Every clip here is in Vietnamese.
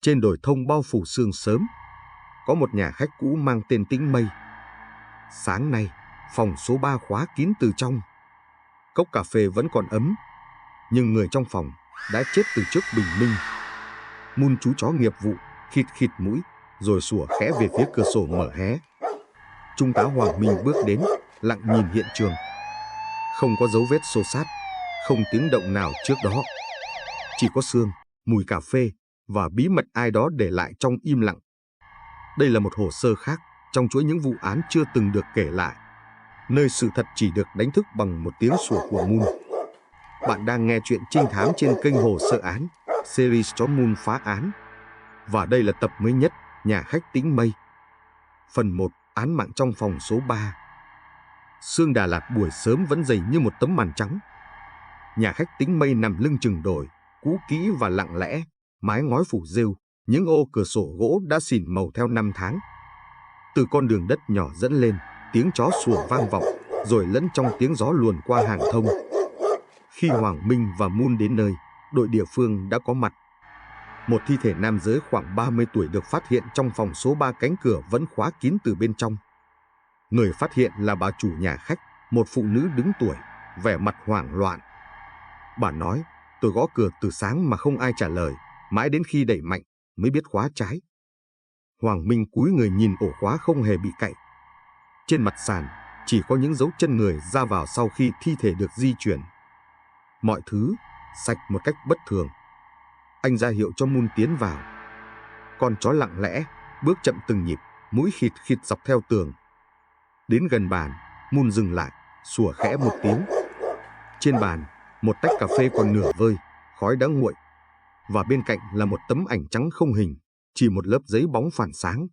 Trên đồi thông bao phủ sương sớm, có một nhà khách cũ mang tên Tĩnh Mây. Sáng nay, phòng số 3 khóa kín từ trong. Cốc cà phê vẫn còn ấm, nhưng người trong phòng đã chết từ trước bình minh. Moon chú chó nghiệp vụ khịt khịt mũi, rồi sủa khẽ về phía cửa sổ mở hé. Trung tá Hoàng Minh bước đến, lặng nhìn hiện trường. Không có dấu vết xô xát, không tiếng động nào trước đó. Chỉ có sương, mùi cà phê và bí mật ai đó để lại trong im lặng. Đây là một hồ sơ khác trong chuỗi những vụ án chưa từng được kể lại, nơi sự thật chỉ được đánh thức bằng một tiếng sủa của Moon. Bạn đang nghe chuyện trinh thám trên kênh Hồ Sơ Án, series chó Moon phá án. Và đây là tập mới nhất, Nhà khách Tĩnh Mây. Phần 1, án mạng trong phòng số 3. Sương Đà Lạt buổi sớm vẫn dày như một tấm màn trắng. Nhà khách Tĩnh Mây nằm lưng chừng đồi, cũ kỹ và lặng lẽ, mái ngói phủ rêu, những ô cửa sổ gỗ đã xỉn màu theo năm tháng. Từ con đường đất nhỏ dẫn lên, tiếng chó sủa vang vọng, rồi lẫn trong tiếng gió luồn qua hàng thông. Khi Hoàng Minh và Moon đến nơi, đội địa phương đã có mặt. Một thi thể nam giới khoảng 30 tuổi được phát hiện trong phòng số 3, cánh cửa vẫn khóa kín từ bên trong. Người phát hiện là bà chủ nhà khách, một phụ nữ đứng tuổi, vẻ mặt hoảng loạn. Bà nói, tôi gõ cửa từ sáng mà không ai trả lời, mãi đến khi đẩy mạnh mới biết khóa trái. Hoàng Minh cúi người nhìn ổ khóa không hề bị cạy. Trên mặt sàn chỉ có những dấu chân người ra vào sau khi thi thể được di chuyển. Mọi thứ sạch một cách bất thường. Anh ra hiệu cho Moon tiến vào. Con chó lặng lẽ, bước chậm từng nhịp, mũi khịt khịt dọc theo tường. Đến gần bàn, Moon dừng lại, sủa khẽ một tiếng. Trên bàn, một tách cà phê còn nửa vơi, khói đã nguội. Và bên cạnh là một tấm ảnh trắng không hình, chỉ một lớp giấy bóng phản sáng.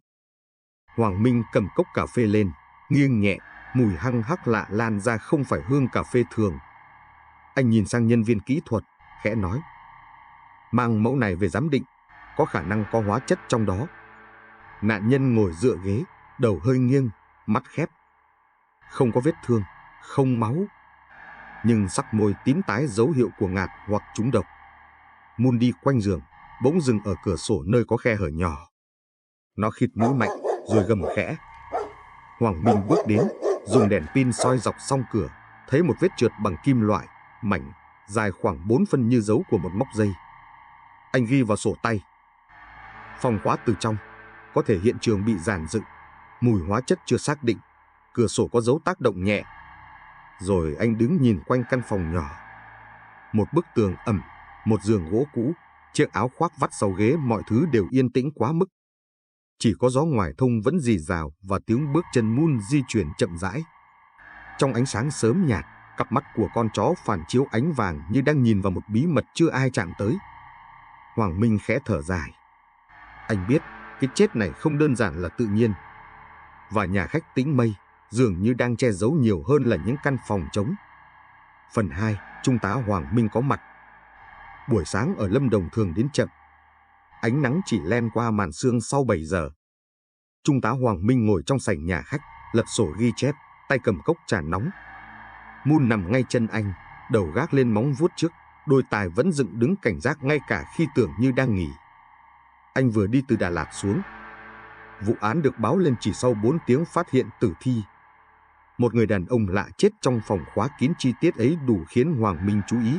Hoàng Minh cầm cốc cà phê lên, nghiêng nhẹ, mùi hăng hắc lạ lan ra, không phải hương cà phê thường. Anh nhìn sang nhân viên kỹ thuật, khẽ nói, mang mẫu này về giám định, có khả năng có hóa chất trong đó. Nạn nhân ngồi dựa ghế, đầu hơi nghiêng, mắt khép. Không có vết thương, không máu, nhưng sắc môi tím tái, dấu hiệu của ngạt hoặc trúng độc. Moon đi quanh giường, bỗng dừng ở cửa sổ nơi có khe hở nhỏ. Nó khịt mũi mạnh, rồi gầm khẽ. Hoàng Minh bước đến, dùng đèn pin soi dọc song cửa, thấy một vết trượt bằng kim loại, mảnh, dài khoảng 4 phân như dấu của một móc dây. Anh ghi vào sổ tay. Phòng khóa từ trong, có thể hiện trường bị dàn dựng, mùi hóa chất chưa xác định, cửa sổ có dấu tác động nhẹ. Rồi anh đứng nhìn quanh căn phòng nhỏ. Một bức tường ẩm, một giường gỗ cũ, chiếc áo khoác vắt sau ghế, mọi thứ đều yên tĩnh quá mức. Chỉ có gió ngoài thông vẫn rì rào và tiếng bước chân Moon di chuyển chậm rãi. Trong ánh sáng sớm nhạt, cặp mắt của con chó phản chiếu ánh vàng như đang nhìn vào một bí mật chưa ai chạm tới. Hoàng Minh khẽ thở dài. Anh biết cái chết này không đơn giản là tự nhiên. Và nhà khách Tĩnh Mây dường như đang che giấu nhiều hơn là những căn phòng trống. Phần 2, Trung tá Hoàng Minh có mặt. Buổi sáng ở Lâm Đồng thường đến chậm. Ánh nắng chỉ len qua màn sương sau 7 giờ. Trung tá Hoàng Minh ngồi trong sảnh nhà khách, lật sổ ghi chép, tay cầm cốc trà nóng. Moon nằm ngay chân anh, đầu gác lên móng vuốt trước, đôi tai vẫn dựng đứng cảnh giác ngay cả khi tưởng như đang nghỉ. Anh vừa đi từ Đà Lạt xuống. Vụ án được báo lên chỉ sau 4 tiếng phát hiện tử thi. Một người đàn ông lạ chết trong phòng khóa kín, chi tiết ấy đủ khiến Hoàng Minh chú ý.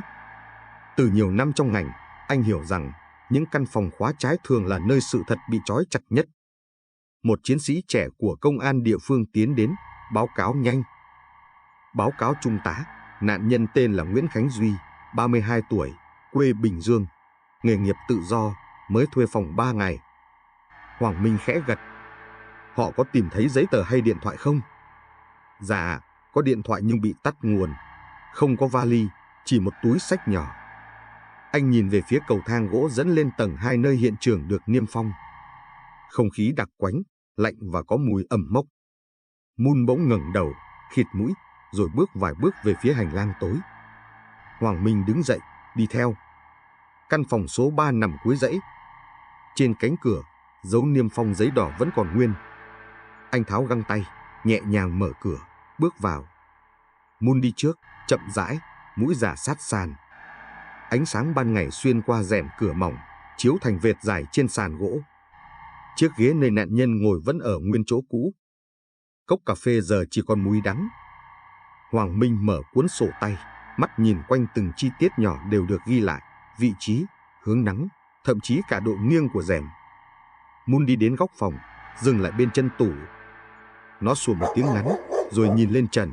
Từ nhiều năm trong ngành, anh hiểu rằng những căn phòng khóa trái thường là nơi sự thật bị trói chặt nhất. Một chiến sĩ trẻ của công an địa phương tiến đến, báo cáo nhanh. Báo cáo trung tá, nạn nhân tên là Nguyễn Khánh Duy, 32 tuổi, quê Bình Dương, nghề nghiệp tự do, mới thuê phòng 3 ngày. Hoàng Minh khẽ gật. Họ có tìm thấy giấy tờ hay điện thoại không? Dạ, có điện thoại nhưng bị tắt nguồn. Không có vali, chỉ một túi xách nhỏ. Anh nhìn về phía cầu thang gỗ dẫn lên tầng 2 nơi hiện trường được niêm phong. Không khí đặc quánh, lạnh và có mùi ẩm mốc. Moon bỗng ngẩng đầu, khịt mũi, rồi bước vài bước về phía hành lang tối. Hoàng Minh đứng dậy, đi theo. Căn phòng số 3 nằm cuối dãy. Trên cánh cửa, dấu niêm phong giấy đỏ vẫn còn nguyên. Anh tháo găng tay, nhẹ nhàng mở cửa, bước vào. Moon đi trước, chậm rãi, mũi giả sát sàn. Ánh sáng ban ngày xuyên qua rèm cửa mỏng, chiếu thành vệt dài trên sàn gỗ. Chiếc ghế nơi nạn nhân ngồi vẫn ở nguyên chỗ cũ. Cốc cà phê giờ chỉ còn mùi đắng. Hoàng Minh mở cuốn sổ tay, mắt nhìn quanh từng chi tiết nhỏ đều được ghi lại, vị trí, hướng nắng, thậm chí cả độ nghiêng của rèm. Moon đi đến góc phòng, dừng lại bên chân tủ. Nó sủa một tiếng ngắn, rồi nhìn lên trần.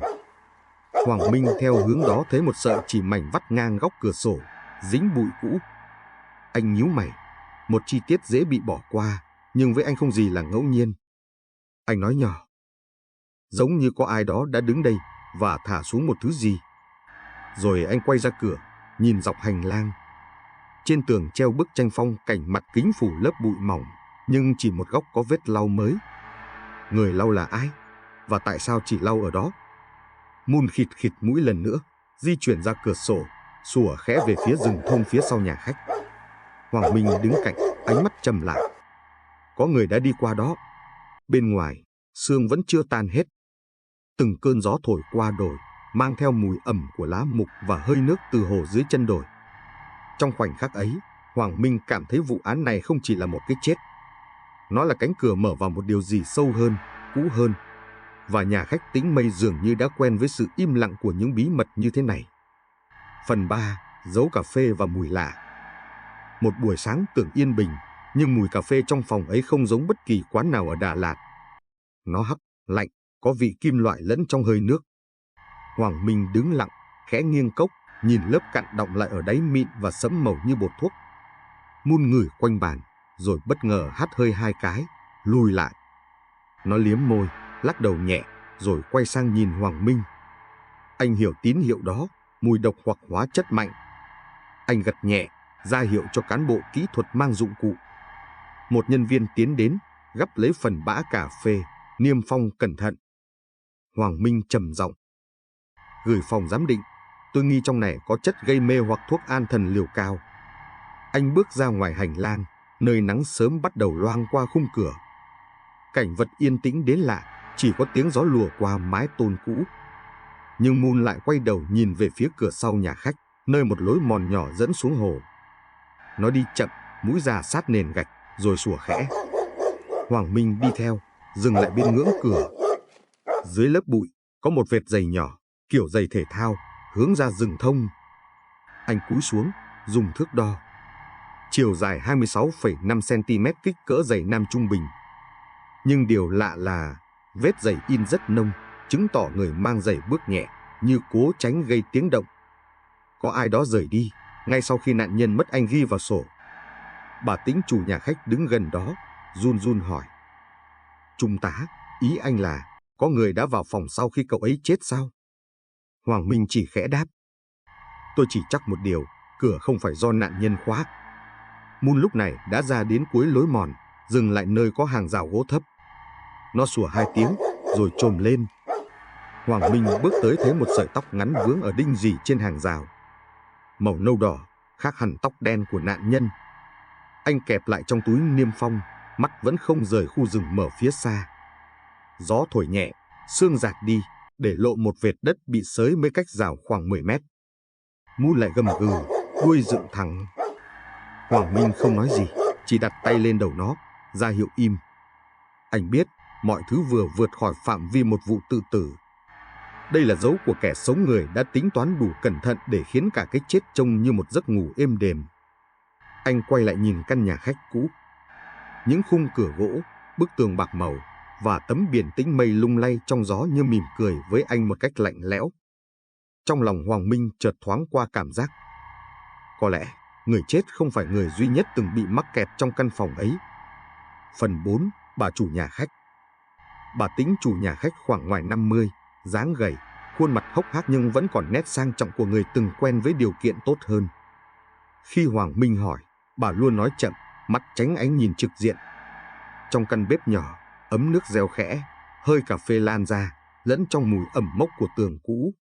Hoàng Minh theo hướng đó thấy một sợi chỉ mảnh vắt ngang góc cửa sổ, dính bụi cũ. Anh nhíu mày, một chi tiết dễ bị bỏ qua, nhưng với anh không gì là ngẫu nhiên. Anh nói nhỏ, giống như có ai đó đã đứng đây và thả xuống một thứ gì. Rồi anh quay ra cửa, nhìn dọc hành lang. Trên tường treo bức tranh phong cảnh mặt kính phủ lớp bụi mỏng, nhưng chỉ một góc có vết lau mới. Người lau là ai? Và tại sao chỉ lau ở đó? Moon khịt khịt mũi lần nữa, di chuyển ra cửa sổ, sủa khẽ về phía rừng thông phía sau nhà khách. Hoàng Minh đứng cạnh, ánh mắt trầm lặng. Có người đã đi qua đó. Bên ngoài, sương vẫn chưa tan hết. Từng cơn gió thổi qua đồi, mang theo mùi ẩm của lá mục và hơi nước từ hồ dưới chân đồi. Trong khoảnh khắc ấy, Hoàng Minh cảm thấy vụ án này không chỉ là một cái chết. Nó là cánh cửa mở vào một điều gì sâu hơn, cũ hơn. Và nhà khách Tĩnh Mây dường như đã quen với sự im lặng của những bí mật như thế này. Phần 3. Dấu cà phê và mùi lạ. Một buổi sáng tưởng yên bình, nhưng mùi cà phê trong phòng ấy không giống bất kỳ quán nào ở Đà Lạt. Nó hắc, lạnh, có vị kim loại lẫn trong hơi nước. Hoàng Minh đứng lặng, khẽ nghiêng cốc, nhìn lớp cặn đọng lại ở đáy mịn và sẫm màu như bột thuốc. Moon ngửi quanh bàn, rồi bất ngờ hắt hơi 2 cái, lùi lại. Nó liếm môi, lắc đầu nhẹ, rồi quay sang nhìn Hoàng Minh. Anh hiểu tín hiệu đó, mùi độc hoặc hóa chất mạnh. Anh gật nhẹ, ra hiệu cho cán bộ kỹ thuật mang dụng cụ. Một nhân viên tiến đến, gắp lấy phần bã cà phê, niêm phong cẩn thận. Hoàng Minh trầm giọng, gửi phòng giám định, tôi nghi trong này có chất gây mê hoặc thuốc an thần liều cao. Anh bước ra ngoài hành lang, nơi nắng sớm bắt đầu loang qua khung cửa. Cảnh vật yên tĩnh đến lạ, chỉ có tiếng gió lùa qua mái tôn cũ. Nhưng Moon lại quay đầu nhìn về phía cửa sau nhà khách, nơi một lối mòn nhỏ dẫn xuống hồ. Nó đi chậm, mũi già sát nền gạch, rồi sủa khẽ. Hoàng Minh đi theo, dừng lại bên ngưỡng cửa. Dưới lớp bụi, có một vệt giày nhỏ, kiểu giày thể thao, hướng ra rừng thông. Anh cúi xuống, dùng thước đo. Chiều dài 26,5 cm, kích cỡ giày nam trung bình. Nhưng điều lạ là vết giày in rất nông, chứng tỏ người mang giày bước nhẹ, như cố tránh gây tiếng động. Có ai đó rời đi, ngay sau khi nạn nhân mất anh ghi vào sổ. Bà Tĩnh, chủ nhà khách đứng gần đó, run run hỏi. Trung tá, ý anh là có người đã vào phòng sau khi cậu ấy chết sao? Hoàng Minh chỉ khẽ đáp. Tôi chỉ chắc một điều, cửa không phải do nạn nhân khóa. Moon lúc này đã ra đến cuối lối mòn, dừng lại nơi có hàng rào gỗ thấp. Nó sủa 2 tiếng, rồi chồm lên. Hoàng Minh bước tới thấy một sợi tóc ngắn vướng ở đinh rì trên hàng rào. Màu nâu đỏ, khác hẳn tóc đen của nạn nhân. Anh kẹp lại trong túi niêm phong, mắt vẫn không rời khu rừng mở phía xa. Gió thổi nhẹ, sương rạt đi, để lộ một vệt đất bị xới mới cách rào khoảng 10 mét. Moon lại gầm gừ, đuôi dựng thẳng. Hoàng Minh không nói gì, chỉ đặt tay lên đầu nó, ra hiệu im. Anh biết mọi thứ vừa vượt khỏi phạm vi một vụ tự tử. Đây là dấu của kẻ sống người đã tính toán đủ cẩn thận để khiến cả cái chết trông như một giấc ngủ êm đềm. Anh quay lại nhìn căn nhà khách cũ. Những khung cửa gỗ, bức tường bạc màu và tấm biển Tĩnh Mây lung lay trong gió như mỉm cười với anh một cách lạnh lẽo. Trong lòng Hoàng Minh chợt thoáng qua cảm giác. Có lẽ người chết không phải người duy nhất từng bị mắc kẹt trong căn phòng ấy. Phần 4. Bà chủ nhà khách. Bà Tĩnh, chủ nhà khách khoảng ngoài 50, dáng gầy, khuôn mặt hốc hác nhưng vẫn còn nét sang trọng của người từng quen với điều kiện tốt hơn. Khi Hoàng Minh hỏi, bà luôn nói chậm, mắt tránh ánh nhìn trực diện. Trong căn bếp nhỏ, ấm nước reo khẽ, hơi cà phê lan ra, lẫn trong mùi ẩm mốc của tường cũ.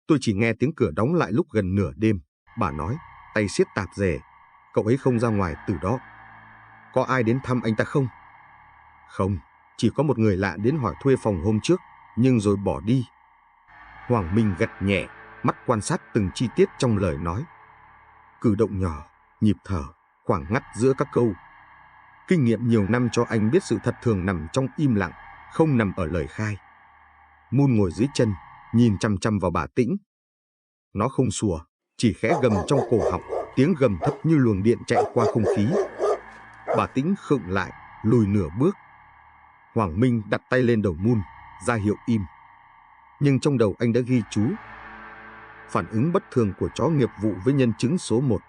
Tôi chỉ nghe tiếng cửa đóng lại lúc gần nửa đêm, bà nói, tay siết tạp dề. Cậu ấy không ra ngoài từ đó. Có ai đến thăm anh ta không? Không, chỉ có một người lạ đến hỏi thuê phòng hôm trước, nhưng rồi bỏ đi. Hoàng Minh gật nhẹ, mắt quan sát từng chi tiết trong lời nói. Cử động nhỏ, nhịp thở, khoảng ngắt giữa các câu. Kinh nghiệm nhiều năm cho anh biết sự thật thường nằm trong im lặng, không nằm ở lời khai. Moon ngồi dưới chân, nhìn chăm chăm vào bà Tĩnh. Nó không sủa, chỉ khẽ gầm trong cổ họng, tiếng gầm thấp như luồng điện chạy qua không khí. Bà Tĩnh khựng lại, lùi nửa bước. Hoàng Minh đặt tay lên đầu Moon, ra hiệu im. Nhưng trong đầu anh đã ghi chú. Phản ứng bất thường của chó nghiệp vụ với nhân chứng số 1.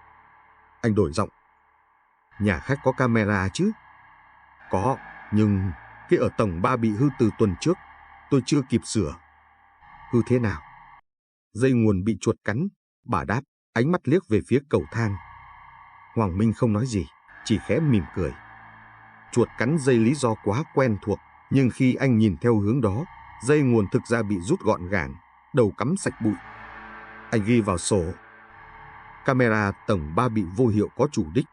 Anh đổi giọng. Nhà khách có camera chứ? Có, nhưng cái ở tầng 3 bị hư từ tuần trước. Tôi chưa kịp sửa. Hư thế nào? Dây nguồn bị chuột cắn, bà đáp, ánh mắt liếc về phía cầu thang. Hoàng Minh không nói gì, chỉ khẽ mỉm cười. Chuột cắn dây lý do quá quen thuộc, nhưng khi anh nhìn theo hướng đó, dây nguồn thực ra bị rút gọn gàng, đầu cắm sạch bụi. Anh ghi vào sổ. Camera tầng 3 bị vô hiệu có chủ đích.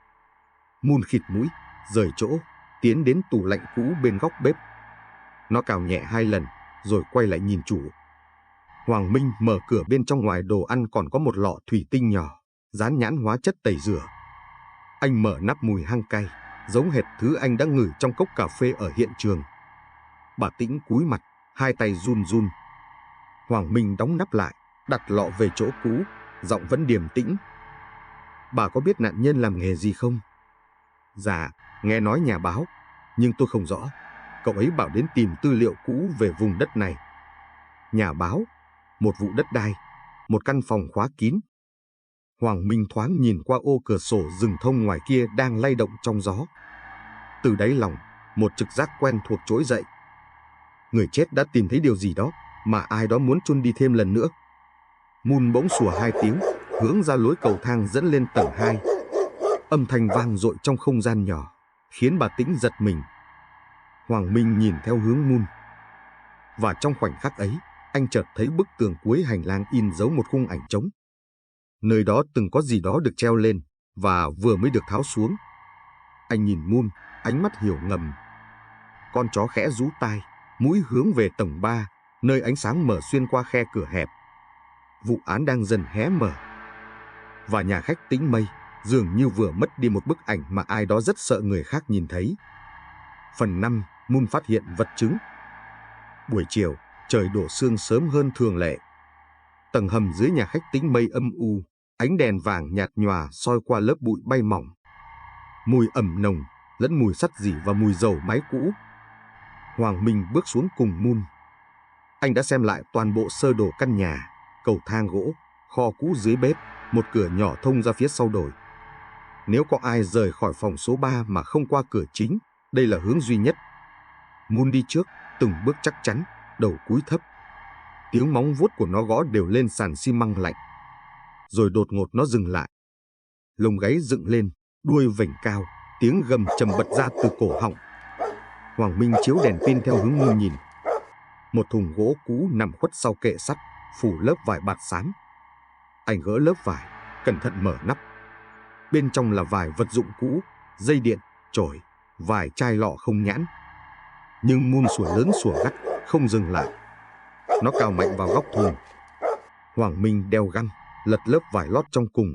Moon khịt mũi, rời chỗ, tiến đến tủ lạnh cũ bên góc bếp. Nó cào nhẹ 2 lần, rồi quay lại nhìn chủ. Hoàng Minh mở cửa, bên trong ngoài đồ ăn còn có một lọ thủy tinh nhỏ, dán nhãn hóa chất tẩy rửa. Anh mở nắp, mùi hăng cay, giống hệt thứ anh đã ngửi trong cốc cà phê ở hiện trường. Bà Tĩnh cúi mặt, 2 tay run run. Hoàng Minh đóng nắp lại, đặt lọ về chỗ cũ, giọng vẫn điềm tĩnh. Bà có biết nạn nhân làm nghề gì không? Dạ, nghe nói nhà báo, nhưng tôi không rõ. Cậu ấy bảo đến tìm tư liệu cũ về vùng đất này. Nhà báo, một vụ đất đai, một căn phòng khóa kín. Hoàng Minh thoáng nhìn qua ô cửa sổ rừng thông ngoài kia đang lay động trong gió. Từ đáy lòng, một trực giác quen thuộc trỗi dậy. Người chết đã tìm thấy điều gì đó mà ai đó muốn chôn đi thêm lần nữa. Moon bỗng sủa 2 tiếng, hướng ra lối cầu thang dẫn lên tầng 2. Âm thanh vang dội trong không gian nhỏ, khiến bà Tĩnh giật mình. Hoàng Minh nhìn theo hướng Moon. Và trong khoảnh khắc ấy, anh chợt thấy bức tường cuối hành lang in dấu một khung ảnh trống. Nơi đó từng có gì đó được treo lên, và vừa mới được tháo xuống. Anh nhìn Moon, ánh mắt hiểu ngầm. Con chó khẽ rú tai, mũi hướng về tầng 3, nơi ánh sáng mở xuyên qua khe cửa hẹp. Vụ án đang dần hé mở. Và nhà khách Tĩnh Mây dường như vừa mất đi một bức ảnh mà ai đó rất sợ người khác nhìn thấy. Phần 5, Moon phát hiện vật chứng. Buổi chiều, trời đổ sương sớm hơn thường lệ. Tầng hầm dưới nhà khách Tĩnh Mây âm u, ánh đèn vàng nhạt nhòa soi qua lớp bụi bay mỏng. Mùi ẩm nồng, lẫn mùi sắt rỉ và mùi dầu máy cũ. Hoàng Minh bước xuống cùng Moon. Anh đã xem lại toàn bộ sơ đồ căn nhà, cầu thang gỗ, kho cũ dưới bếp, một cửa nhỏ thông ra phía sau đồi. Nếu có ai rời khỏi phòng số 3 mà không qua cửa chính, đây là hướng duy nhất. Moon đi trước, từng bước chắc chắn, đầu cúi thấp. Tiếng móng vuốt của nó gõ đều lên sàn xi măng lạnh. Rồi đột ngột nó dừng lại. Lông gáy dựng lên, đuôi vểnh cao, tiếng gầm trầm bật ra từ cổ họng. Hoàng Minh chiếu đèn pin theo hướng Moon nhìn. Một thùng gỗ cũ nằm khuất sau kệ sắt, phủ lớp vải bạt xám. Anh gỡ lớp vải, cẩn thận mở nắp. Bên trong là vài vật dụng cũ, dây điện, chổi, vài chai lọ không nhãn. Nhưng Moon sủa lớn sủa gắt, không dừng lại. Nó cào mạnh vào góc thùng. Hoàng Minh đeo găng, lật lớp vải lót trong cùng.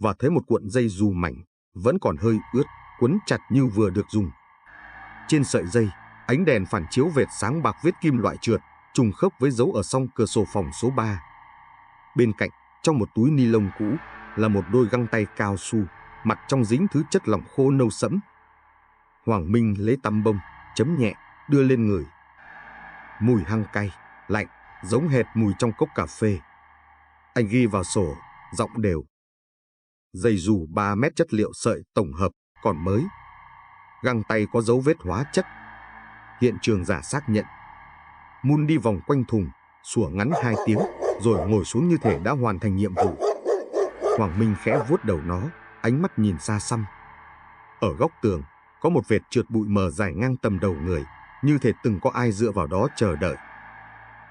Và thấy một cuộn dây dù mảnh, vẫn còn hơi ướt, quấn chặt như vừa được dùng. Trên sợi dây, ánh đèn phản chiếu vệt sáng bạc vết kim loại trượt, trùng khớp với dấu ở song cửa sổ phòng số 3. Bên cạnh, trong một túi ni lông cũ, là một đôi găng tay cao su, mặt trong dính thứ chất lỏng khô nâu sẫm. Hoàng Minh lấy tăm bông, chấm nhẹ, đưa lên người. Mùi hăng cay, lạnh, giống hệt mùi trong cốc cà phê. Anh ghi vào sổ, giọng đều. Dây dù 3 mét chất liệu sợi tổng hợp, còn mới. Găng tay có dấu vết hóa chất. Hiện trường giả xác nhận. Moon đi vòng quanh thùng, sủa ngắn 2 tiếng, rồi ngồi xuống như thể đã hoàn thành nhiệm vụ. Hoàng Minh khẽ vuốt đầu nó, ánh mắt nhìn xa xăm. Ở góc tường, có một vệt trượt bụi mờ dài ngang tầm đầu người, như thể từng có ai dựa vào đó chờ đợi.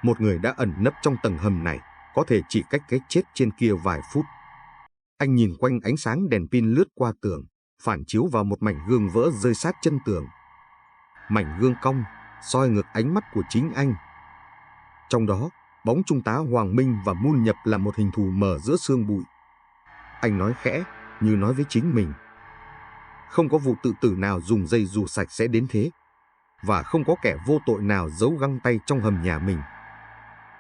Một người đã ẩn nấp trong tầng hầm này, có thể chỉ cách cái chết trên kia vài phút. Anh nhìn quanh, ánh sáng đèn pin lướt qua tường, phản chiếu vào một mảnh gương vỡ rơi sát chân tường. Mảnh gương cong, soi ngược ánh mắt của chính anh. Trong đó, bóng trung tá Hoàng Minh và Moon nhập là một hình thù mờ giữa sương bụi. Anh nói khẽ, như nói với chính mình, Không có vụ tự tử nào dùng dây dù sạch sẽ đến thế. Và không có kẻ vô tội nào giấu găng tay trong hầm nhà mình.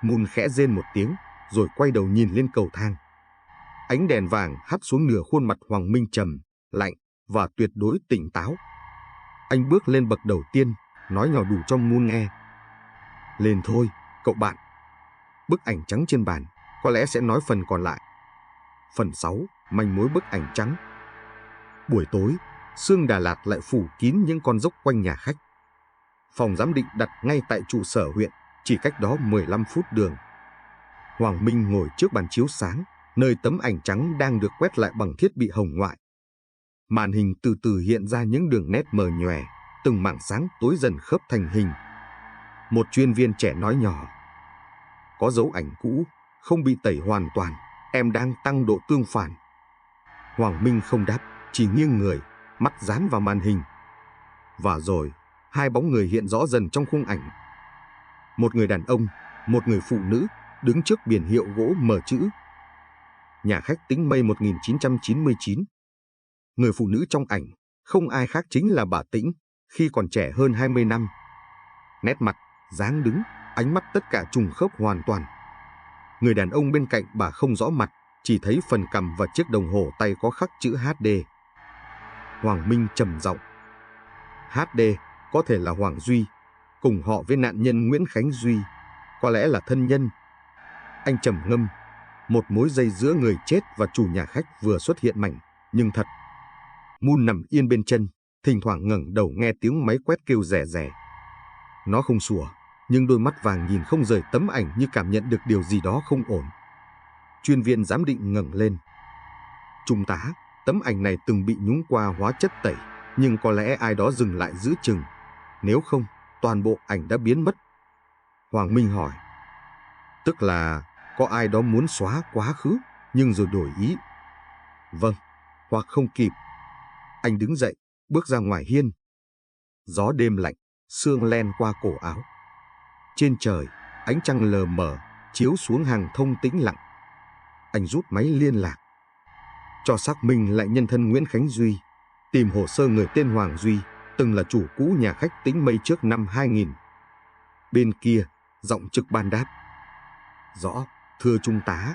Moon khẽ rên một tiếng, rồi quay đầu nhìn lên cầu thang. Ánh đèn vàng hắt xuống nửa khuôn mặt Hoàng Minh trầm, lạnh và tuyệt đối tỉnh táo. Anh bước lên bậc đầu tiên, nói nhỏ đủ cho Moon nghe. Lên thôi, cậu bạn. Bức ảnh trắng trên bàn có lẽ sẽ nói phần còn lại. Phần 6, manh mối bức ảnh trắng. Buổi tối, sương Đà Lạt lại phủ kín những con dốc quanh nhà khách. Phòng giám định đặt ngay tại trụ sở huyện, chỉ cách đó 15 phút đường. Hoàng Minh ngồi trước bàn chiếu sáng, nơi tấm ảnh trắng đang được quét lại bằng thiết bị hồng ngoại. Màn hình từ từ hiện ra những đường nét mờ nhòe, từng mảng sáng tối dần khớp thành hình. Một chuyên viên trẻ nói nhỏ. Có dấu ảnh cũ, không bị tẩy hoàn toàn, em đang tăng độ tương phản. Hoàng Minh không đáp, chỉ nghiêng người, mắt dán vào màn hình. Và rồi, hai bóng người hiện rõ dần trong khung ảnh. Một người đàn ông, một người phụ nữ, đứng trước biển hiệu gỗ mờ chữ Nhà khách Tĩnh Mây 1999. Người phụ nữ trong ảnh, không ai khác chính là bà Tĩnh, khi còn trẻ hơn 20 năm. Nét mặt, dáng đứng, ánh mắt tất cả trùng khớp hoàn toàn. Người đàn ông bên cạnh bà không rõ mặt, chỉ thấy phần cằm và chiếc đồng hồ tay có khắc chữ HD. Hoàng Minh trầm giọng. HD có thể là Hoàng Duy, cùng họ với nạn nhân Nguyễn Khánh Duy, có lẽ là thân nhân. Anh trầm ngâm. Một mối dây giữa người chết và chủ nhà khách vừa xuất hiện mảnh, nhưng thật. Moon nằm yên bên chân, thỉnh thoảng ngẩng đầu nghe tiếng máy quét kêu rè rè. Nó không sủa, nhưng đôi mắt vàng nhìn không rời tấm ảnh như cảm nhận được điều gì đó không ổn. Chuyên viên giám định ngẩng lên. Trung tá, tấm ảnh này từng bị nhúng qua hóa chất tẩy, nhưng có lẽ ai đó dừng lại giữ chừng. Nếu không, toàn bộ ảnh đã biến mất. Hoàng Minh hỏi. Tức là có ai đó muốn xóa quá khứ, nhưng rồi đổi ý. Vâng, hoặc không kịp. Anh đứng dậy, bước ra ngoài hiên. Gió đêm lạnh, sương len qua cổ áo. Trên trời, ánh trăng lờ mờ, chiếu xuống hàng thông tĩnh lặng. Anh rút máy liên lạc. Cho xác minh lại nhân thân Nguyễn Khánh Duy, tìm hồ sơ người tên Hoàng Duy, từng là chủ cũ nhà khách Tĩnh Mây trước năm 2000. Bên kia, giọng trực ban đáp. Rõ, thưa trung tá,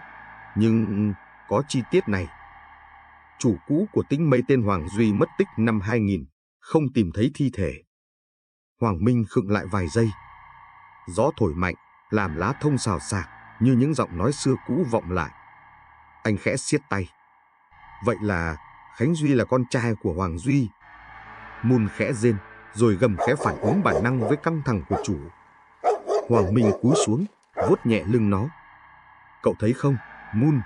nhưng có chi tiết này. Chủ cũ của Tĩnh Mây tên Hoàng Duy mất tích năm 2000, không tìm thấy thi thể. Hoàng Minh khựng lại vài giây. Gió thổi mạnh, làm lá thông xào xạc, như những giọng nói xưa cũ vọng lại. Anh khẽ siết tay. Vậy là Khánh Duy là con trai của Hoàng Duy. Moon khẽ rên, rồi gầm khẽ phản ứng bản năng với căng thẳng của chủ. Hoàng Minh cúi xuống, vuốt nhẹ lưng nó. Cậu thấy không, Moon?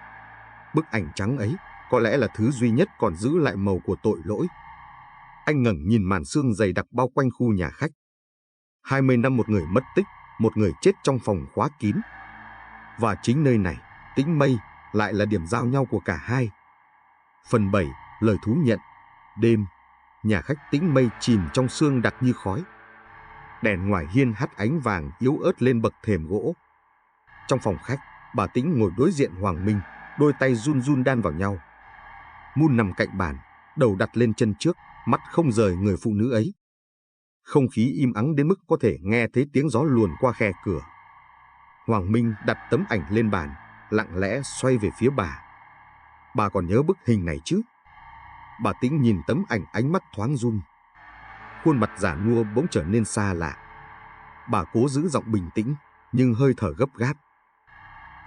Bức ảnh trắng ấy có lẽ là thứ duy nhất còn giữ lại màu của tội lỗi. Anh ngẩng nhìn màn sương dày đặc bao quanh khu nhà khách. 20 năm một người mất tích, một người chết trong phòng khóa kín. Và chính nơi này, Tĩnh Mây, lại là điểm giao nhau của cả hai. Phần 7, lời thú nhận. Đêm, nhà khách Tĩnh Mây chìm trong sương đặc như khói. Đèn ngoài hiên hắt ánh vàng yếu ớt lên bậc thềm gỗ. Trong phòng khách, bà Tĩnh ngồi đối diện Hoàng Minh, đôi tay run run đan vào nhau. Moon nằm cạnh bàn, đầu đặt lên chân trước, mắt không rời người phụ nữ ấy. Không khí im ắng đến mức có thể nghe thấy tiếng gió luồn qua khe cửa. Hoàng Minh đặt tấm ảnh lên bàn, lặng lẽ xoay về phía bà. Bà còn nhớ bức hình này chứ? Bà Tĩnh nhìn tấm ảnh, ánh mắt thoáng run. Khuôn mặt già nua bỗng trở nên xa lạ. Bà cố giữ giọng bình tĩnh, nhưng hơi thở gấp gáp.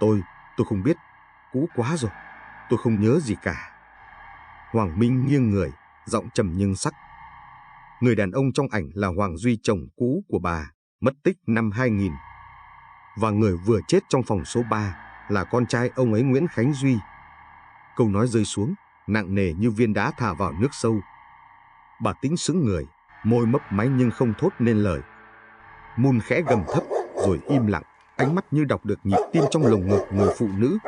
Tôi không biết, cũ quá rồi, tôi không nhớ gì cả. Hoàng Minh nghiêng người, giọng trầm nhưng sắc. Người đàn ông trong ảnh là Hoàng Duy, chồng cũ của bà, mất tích năm 2000. Và người vừa chết trong phòng số 3 là con trai ông ấy, Nguyễn Khánh Duy. Câu nói rơi xuống, nặng nề như viên đá thả vào nước sâu. Bà Tĩnh sững người, môi mấp máy nhưng không thốt nên lời. Moon khẽ gầm thấp, rồi im lặng, ánh mắt như đọc được nhịp tim trong lồng ngực người phụ nữ.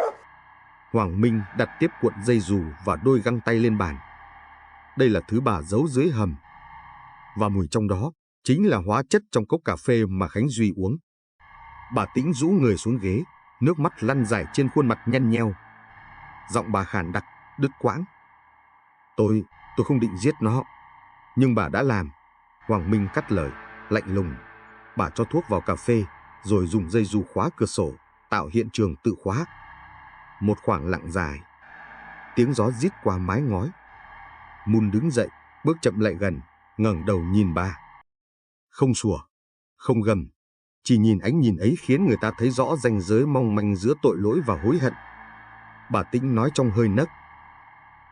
Hoàng Minh đặt tiếp cuộn dây dù và đôi găng tay lên bàn. Đây là thứ bà giấu dưới hầm. Và mùi trong đó chính là hóa chất trong cốc cà phê mà Khánh Duy uống. Bà Tĩnh rũ người xuống ghế, nước mắt lăn dài trên khuôn mặt nhăn nheo. Giọng bà khàn đặc, đứt quãng. Tôi không định giết nó. Nhưng bà đã làm. Hoàng Minh cắt lời, lạnh lùng. Bà cho thuốc vào cà phê, rồi dùng dây dù khóa cửa sổ, tạo hiện trường tự khóa. Một khoảng lặng dài. Tiếng gió rít qua mái ngói. Moon đứng dậy, bước chậm lại gần, ngẩng đầu nhìn bà. Không sủa, không gầm, chỉ nhìn ánh nhìn ấy khiến người ta thấy rõ ranh giới mong manh giữa tội lỗi và hối hận. Bà Tĩnh nói trong hơi nấc.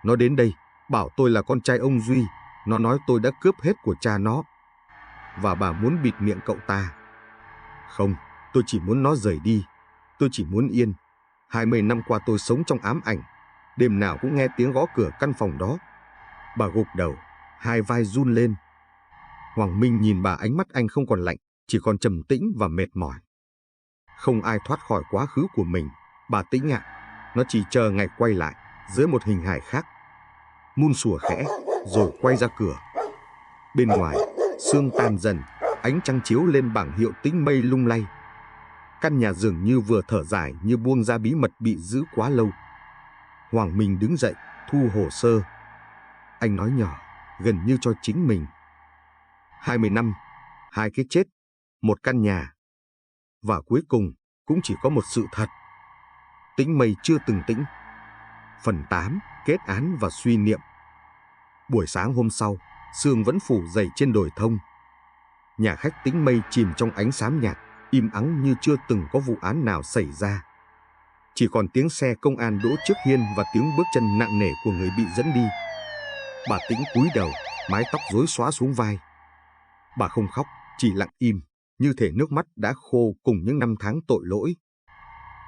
Nó đến đây, bảo tôi là con trai ông Duy. Nó nói tôi đã cướp hết của cha nó. Và bà muốn bịt miệng cậu ta. Không, tôi chỉ muốn nó rời đi. Tôi chỉ muốn yên. 20 năm qua tôi sống trong ám ảnh. Đêm nào cũng nghe tiếng gõ cửa căn phòng đó. Bà gục đầu, hai vai run lên. Hoàng Minh nhìn bà, ánh mắt anh không còn lạnh, chỉ còn trầm tĩnh và mệt mỏi. Không ai thoát khỏi quá khứ của mình, bà Tĩnh ạ. Nó chỉ chờ ngày quay lại, dưới một hình hài khác. Moon sủa khẽ, rồi quay ra cửa. Bên ngoài, sương tan dần, ánh trăng chiếu lên bảng hiệu Tĩnh Mây lung lay. Căn nhà dường như vừa thở dài, như buông ra bí mật bị giữ quá lâu. Hoàng Minh đứng dậy, thu hồ sơ. Anh nói nhỏ, gần như cho chính mình. 20 năm, 2 cái chết, một căn nhà. Và cuối cùng, cũng chỉ có một sự thật. Tĩnh Mây chưa từng tĩnh. Phần 8, kết án và suy niệm. Buổi sáng hôm sau, sương vẫn phủ dày trên đồi thông. Nhà khách Tĩnh Mây chìm trong ánh xám nhạt, im ắng như chưa từng có vụ án nào xảy ra. Chỉ còn tiếng xe công an đỗ trước hiên và tiếng bước chân nặng nề của người bị dẫn đi. Bà Tĩnh cúi đầu, mái tóc rối xóa xuống vai. Bà không khóc, chỉ lặng im, như thể nước mắt đã khô cùng những năm tháng tội lỗi.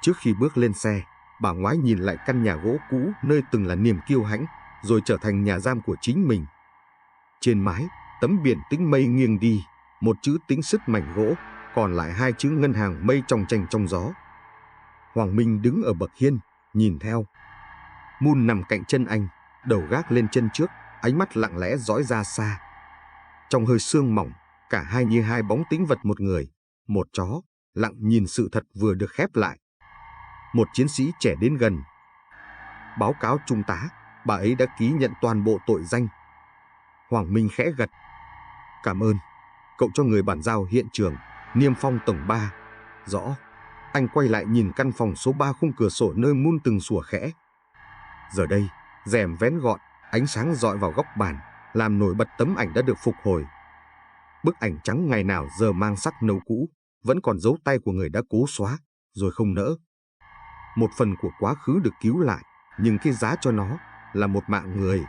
Trước khi bước lên xe, bà ngoái nhìn lại căn nhà gỗ cũ nơi từng là niềm kiêu hãnh, rồi trở thành nhà giam của chính mình. Trên mái, tấm biển Tĩnh Mây nghiêng đi, một chữ Tĩnh sứt mảnh gỗ, còn lại 2 chữ ngân hàng mây trong tranh trong gió. Hoàng Minh đứng ở bậc hiên, nhìn theo. Moon nằm cạnh chân anh, đầu gác lên chân trước, ánh mắt lặng lẽ dõi ra xa. Trong hơi sương mỏng, cả hai như hai bóng tĩnh vật, một người, một chó, lặng nhìn sự thật vừa được khép lại. Một chiến sĩ trẻ đến gần. Báo cáo trung tá, bà ấy đã ký nhận toàn bộ tội danh. Hoàng Minh khẽ gật. Cảm ơn. Cậu cho người bàn giao hiện trường, niêm phong tầng 3. Rõ. Anh quay lại nhìn căn phòng số 3, khung cửa sổ nơi Moon từng sủa khẽ. Giờ đây, rèm vén gọn, ánh sáng dọi vào góc bàn, làm nổi bật tấm ảnh đã được phục hồi. Bức ảnh trắng ngày nào giờ mang sắc nâu cũ, vẫn còn dấu tay của người đã cố xóa, rồi không nỡ. Một phần của quá khứ được cứu lại, nhưng cái giá cho nó là một mạng người.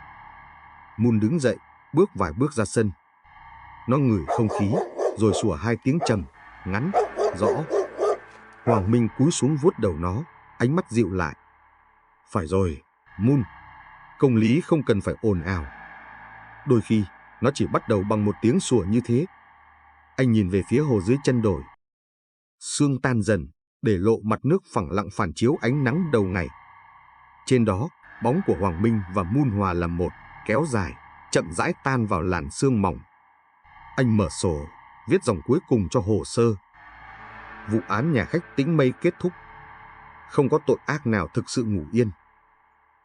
Moon đứng dậy, bước vài bước ra sân. Nó ngửi không khí, rồi sủa 2 tiếng trầm, ngắn, rõ. Hoàng Minh cúi xuống vuốt đầu nó, ánh mắt dịu lại. Phải rồi, Moon, công lý không cần phải ồn ào. Đôi khi, nó chỉ bắt đầu bằng một tiếng sủa như thế. Anh nhìn về phía hồ dưới chân đồi. Sương tan dần, để lộ mặt nước phẳng lặng phản chiếu ánh nắng đầu ngày. Trên đó, bóng của Hoàng Minh và Moon hòa làm một, kéo dài, chậm rãi tan vào làn sương mỏng. Anh mở sổ, viết dòng cuối cùng cho hồ sơ. Vụ án nhà khách Tĩnh Mây kết thúc. Không có tội ác nào thực sự ngủ yên.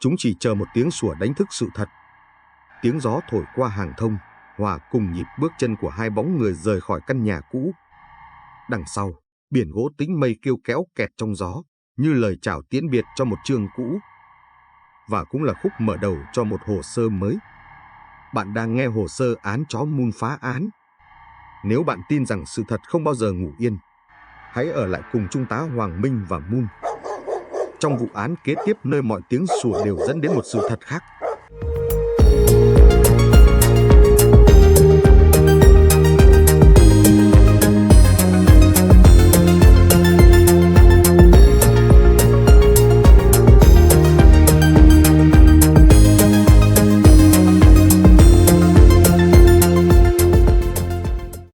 Chúng chỉ chờ một tiếng sủa đánh thức sự thật. Tiếng gió thổi qua hàng thông, hòa cùng nhịp bước chân của 2 bóng người rời khỏi căn nhà cũ. Đằng sau, biển gỗ Tĩnh Mây kêu kéo kẹt trong gió, như lời chào tiễn biệt cho một chương cũ. Và cũng là khúc mở đầu cho một hồ sơ mới. Bạn đang nghe hồ sơ án chó Moon phá án. Nếu bạn tin rằng sự thật không bao giờ ngủ yên, hãy ở lại cùng Trung tá Hoàng Minh và Moon trong vụ án kế tiếp, nơi mọi tiếng sủa đều dẫn đến một sự thật khác.